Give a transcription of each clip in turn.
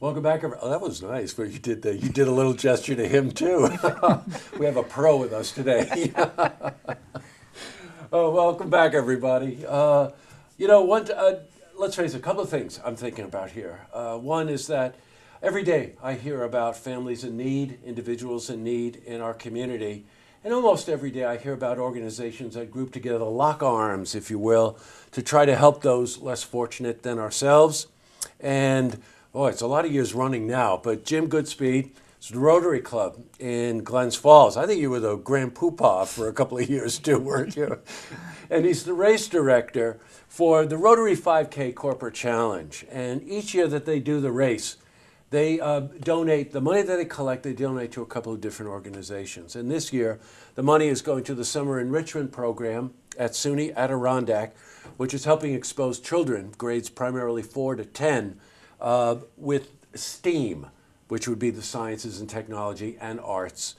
Welcome back. Oh, that was nice. But you did a little gesture to him too. We have a pro with us today. Oh, welcome back, everybody. Let's face it, a couple of things I'm thinking about here. One is that every day I hear about families in need, individuals in need in our community. And almost every day I hear about organizations that group together, lock arms, if you will, to try to help those less fortunate than ourselves. And it's a lot of years running now, but Jim Goodspeed, it's the Rotary Club in Glens Falls. I think you were the Grand Poobah for a couple of years too, weren't you? And he's the race director for the Rotary 5K Corporate Challenge. And each year that they do the race, they donate, the money that they collect, they donate to a couple of different organizations. And this year, the money is going to the Summer Enrichment Program at SUNY Adirondack, which is helping expose children, grades primarily 4 to 10, with STEAM, which would be the sciences and technology and arts,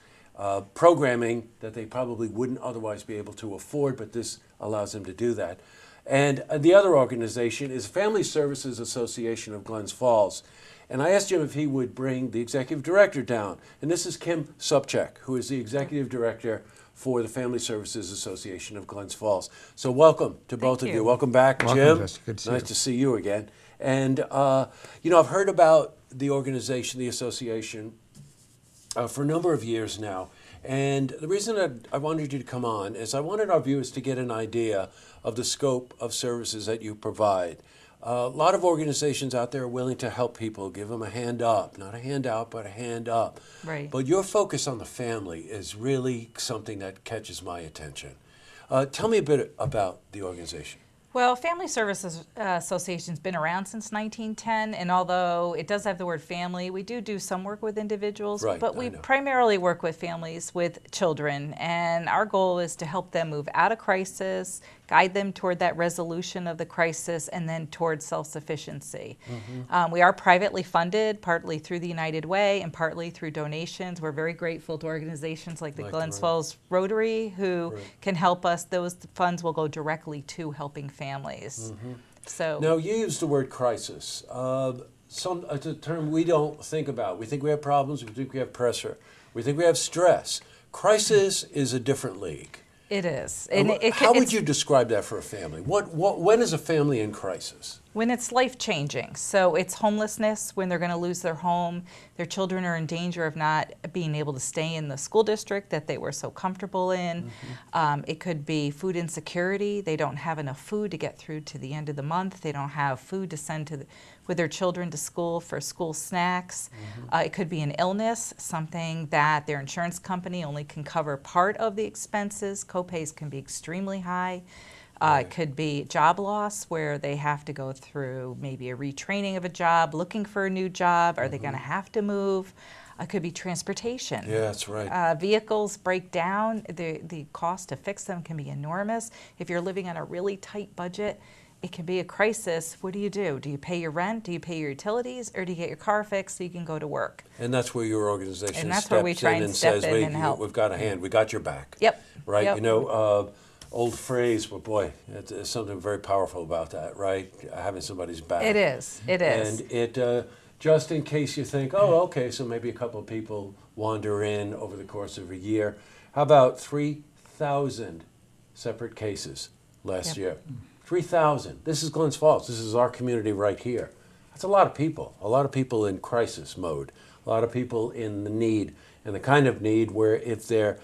programming that they probably wouldn't otherwise be able to afford, but this allows them to do that. And the other organization is Family Services Association of Glens Falls. And I asked Jim if he would bring the executive director down. And this is Kim Sopczyk, who is the executive director for the Family Services Association of Glens Falls. So welcome to both of you. Welcome back, Jim. Welcome, Jesse. Good to see you. Nice to see you again. And, I've heard about the organization, the association, for a number of years now. And the reason that I wanted you to come on is I wanted our viewers to get an idea of the scope of services that you provide. A lot of organizations out there are willing to help people, give them a hand up, not a handout, but a hand up. Right. But your focus on the family is really something that catches my attention. Tell me a bit about the organization. Well, Family Services Association's been around since 1910, and although it does have the word family, we do some work with individuals, right, but we primarily work with families with children, and our goal is to help them move out of crisis, guide them toward that resolution of the crisis, and then toward self-sufficiency. Mm-hmm. We are privately funded, partly through the United Way and partly through donations. We're very grateful to organizations like the Glens Falls Rotary who can help us. Those funds will go directly to helping families. Mm-hmm. So now you use the word crisis. It's a term we don't think about. We think we have problems. We think we have pressure. We think we have stress. Crisis is a different league. It is. How would you describe that for a family? When is a family in crisis? When it's life-changing. So it's homelessness, when they're going to lose their home. Their children are in danger of not being able to stay in the school district that they were so comfortable in. Mm-hmm. It could be food insecurity. They don't have enough food to get through to the end of the month. They don't have food to send with their children to school for school snacks. Mm-hmm. It could be an illness, something that their insurance company only can cover part of the expenses. Co-pays can be extremely high. It could be job loss, where they have to go through maybe a retraining of a job, looking for a new job. Are they going to have to move? It could be transportation. Yeah, that's right. Vehicles break down. The cost to fix them can be enormous. If you're living on a really tight budget, it can be a crisis. What do you do? Do you pay your rent? Do you pay your utilities? Or do you get your car fixed so you can go to work? And that's where your organization steps in and says, and help. We've got a hand. We got your back. Yep. Right? Yep. Old phrase, but boy, there's something very powerful about that, right? Having somebody's back. It is. It is. And it, just in case you think, okay, so maybe a couple of people wander in over the course of a year. How about 3,000 separate cases last year? 3,000. This is Glens Falls. This is our community right here. That's a lot of people in crisis mode, a lot of people in the need, and the kind of need where if they're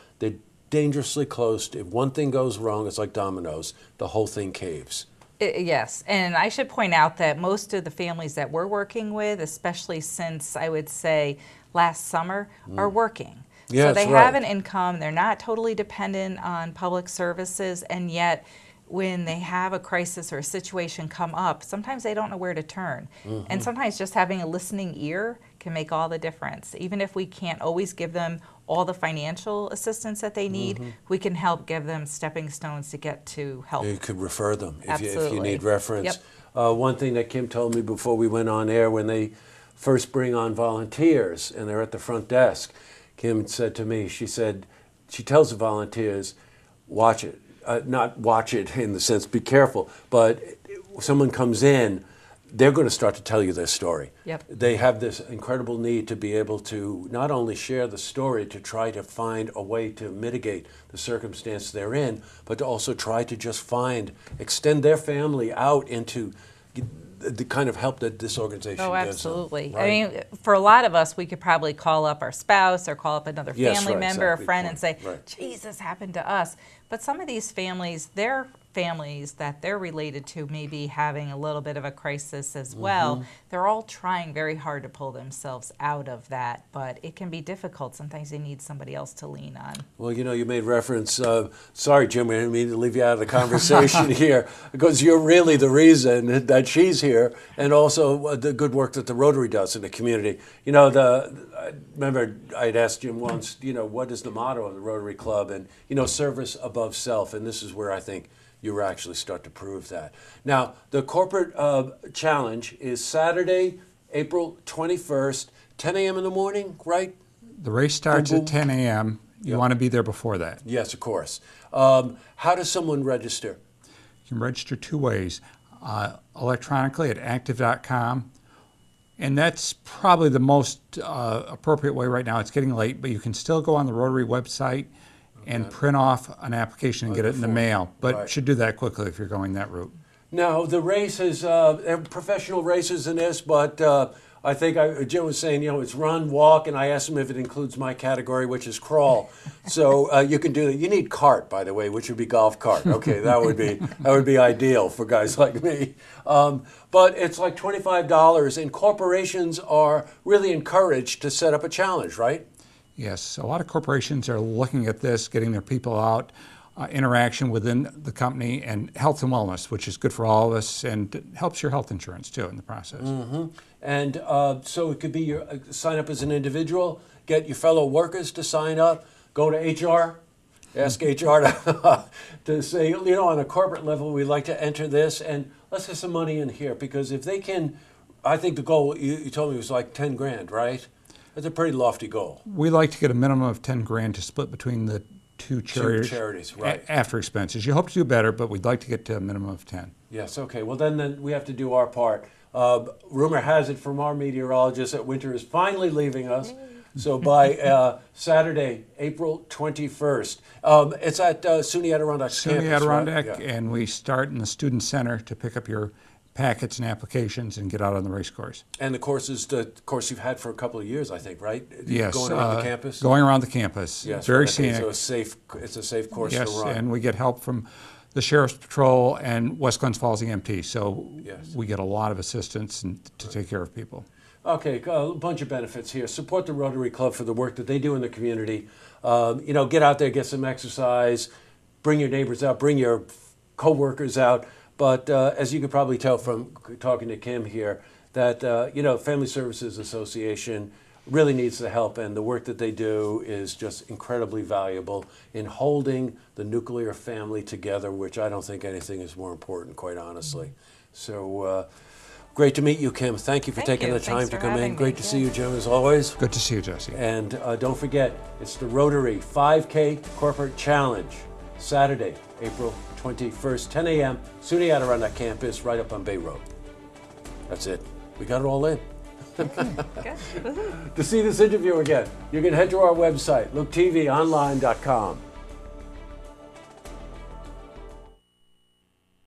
dangerously close, if one thing goes wrong, it's like dominoes, the whole thing caves. Yes, and I should point out that most of the families that we're working with, especially since I would say last summer, are working. Yeah, so they have an income, they're not totally dependent on public services, and yet when they have a crisis or a situation come up, sometimes they don't know where to turn. Mm-hmm. And sometimes just having a listening ear can make all the difference. Even if we can't always give them all the financial assistance that they need, we can help give them stepping stones to get to help. You could refer them if you need reference. Yep. One thing that Kim told me before we went on air, when they first bring on volunteers and they're at the front desk, Kim said to me, she tells the volunteers, watch it. Not watch it in the sense, be careful, but someone comes in, they're going to start to tell you their story. Yep. They have this incredible need to be able to not only share the story to try to find a way to mitigate the circumstance they're in, but to also try to just extend their family out into the kind of help that this organization gives them. Absolutely. Right? I mean, for a lot of us, we could probably call up our spouse or call up another family member or friend and say, geez, this happened to us. But some of these families, their families that they're related to may be having a little bit of a crisis as well. They're all trying very hard to pull themselves out of that, but it can be difficult. Sometimes they need somebody else to lean on. Well, you know, you made reference, sorry, Jim, I didn't mean to leave you out of the conversation here, because you're really the reason that she's here, and also the good work that the Rotary does in the community. You know, I remember I'd asked Jim once, you know, what is the motto of the Rotary Club? And, you know, service above self, and this is where I think you actually start to prove that. Now, the corporate challenge is Saturday, April 21st, 10 a.m. in the morning, right? The race starts at 10 a.m. You want to be there before that. Yes, of course. How does someone register? You can register two ways. Electronically at active.com. And that's probably the most appropriate way right now. It's getting late, but you can still go on the Rotary website and print off an application and get it in the mail. But should do that quickly if you're going that route. Now, the race is professional races in this, but I think Jim was saying, you know, it's run, walk, and I asked him if it includes my category, which is crawl. So you can do that. You need cart, by the way, which would be golf cart. Okay, that would be ideal for guys like me. But it's like $25, and corporations are really encouraged to set up a challenge, right? Yes, a lot of corporations are looking at this, getting their people out, interaction within the company, and health and wellness, which is good for all of us and helps your health insurance too in the process. And so it could be sign up as an individual, get your fellow workers to sign up, go to HR, ask HR to say, you know, on a corporate level, we'd like to enter this, and let's get some money in here, because if they can, I think the goal, you told me was like 10 grand, right? That's a pretty lofty goal. We like to get a minimum of 10 grand to split between the two charities, right. After expenses. You hope to do better, but we'd like to get to a minimum of 10. Yes, okay. Well, then we have to do our part. Rumor has it from our meteorologist that winter is finally leaving us. So by Saturday, April 21st, it's at SUNY Adirondack campus, SUNY Adirondack, right? and we start in the Student Center to pick up your packets and applications and get out on the race course. And the course is the course you've had for a couple of years, I think, right? Yes. Going around the campus? Going around the campus. Yes. Very right. scenic. So it's a safe course to run. Yes, and we get help from the Sheriff's Patrol and West Glens Falls EMT. So we get a lot of assistance to take care of people. Okay, a bunch of benefits here. Support the Rotary Club for the work that they do in the community. You know, get out there, get some exercise, bring your neighbors out, bring your co-workers out. But as you could probably tell from talking to Kim here, that, you know, Family Services Association really needs the help, and the work that they do is just incredibly valuable in holding the nuclear family together, which I don't think anything is more important, quite honestly. So great to meet you, Kim. Thank you for taking the time to come in. Great to see you, Jim, as always. Good to see you, Jesse. And don't forget, it's the Rotary 5K Corporate Challenge, Saturday, April 21st, 10 a.m., SUNY Adirondack campus, right up on Bay Road. That's it. We got it all in. To see this interview again, you can head to our website, looktvonline.com.